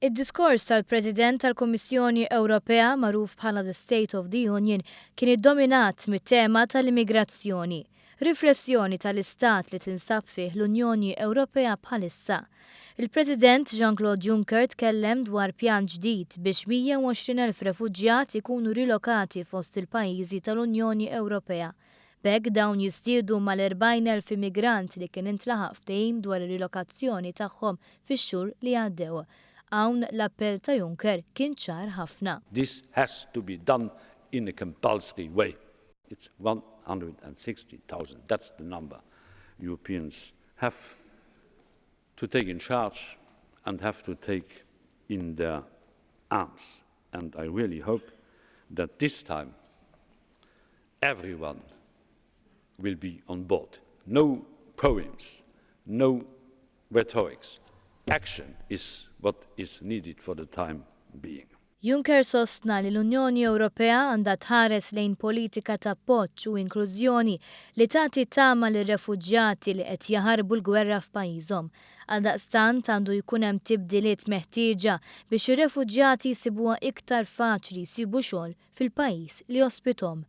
Id-diskors tal-President tal-Kummissjoni Ewropea magħruf bħala the State of the Union kien iddominat mit-tema tal-immigrazzjoni, riflessjoni tal-istat li tinsab fih l-Unjoni Ewropea bħalissa. Il-President Jean-Claude Juncker tkellem dwar pjan ġdid biex 120,000 refuġjati ikunu rilokati fost il-pajjiżi tal-Unjoni Ewropea. B'hekk dawn jiżdiedu mal-40,000 immigrant li kien intlaħaq ftehim dwar ir-rilokazzjoni tagħhom fix-xhur li għaddew. Hawn l-appell ta' Juncker kien ċar ħafna. This has to be done in a compulsory way. It's 160,000. That's the number Europeans have to take in charge and have to take in their arms. And I really hope that this time everyone will be on board. No poems, no rhetorics. Action is what is needed for the time being. Juncker sostna li l-Unjoni Ewropea għandha tħares lejn politika ta' appoġġ u inklużjoni li tagħti tama lir refuġjati li qed jaħarbu l-gwerra f'pajjiżhom. Għaldaqstant għandu jkun hemm tibdiliet meħtieġa biex ir-refuġjati jsibuha iktar faċli jsibu xogħol fil-pajjiż li jospithom.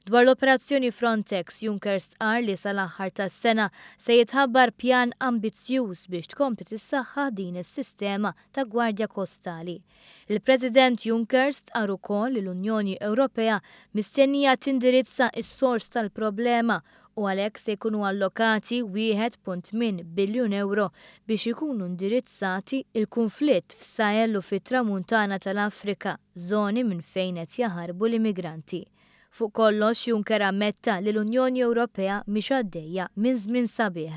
Dwar l-operazzjoni Frontex, Juncker stqarr li sal-aħħar tas-sena se jitħabbar pjan ambizzjuż biex tkompli tissaħħaħ din is-sistema ta' gwardja kostali. Il-President Juncker stqarr ukoll li l-Unjoni Ewropea mistennija tindirizza s-sors tal-problema u għalhekk se jkunu allokati 1.8 biljun euro biex ikunu indirizzati il-kunflitt f'Sahel u fit-Tramuntana tal-Afrika, żoni minn fejn qed jaħarbu l-immigranti. Fuq kollox Juncker ammetta li l-Unjoni Ewropea mhix għaddejja minn żmien sabiħ.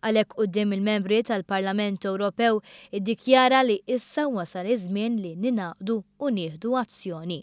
Għalhekk quddiem il-membri tal-Parlament Ewropew iddikjara li issa wasal iż-żmien li ninaqdu u nieħdu azzjoni.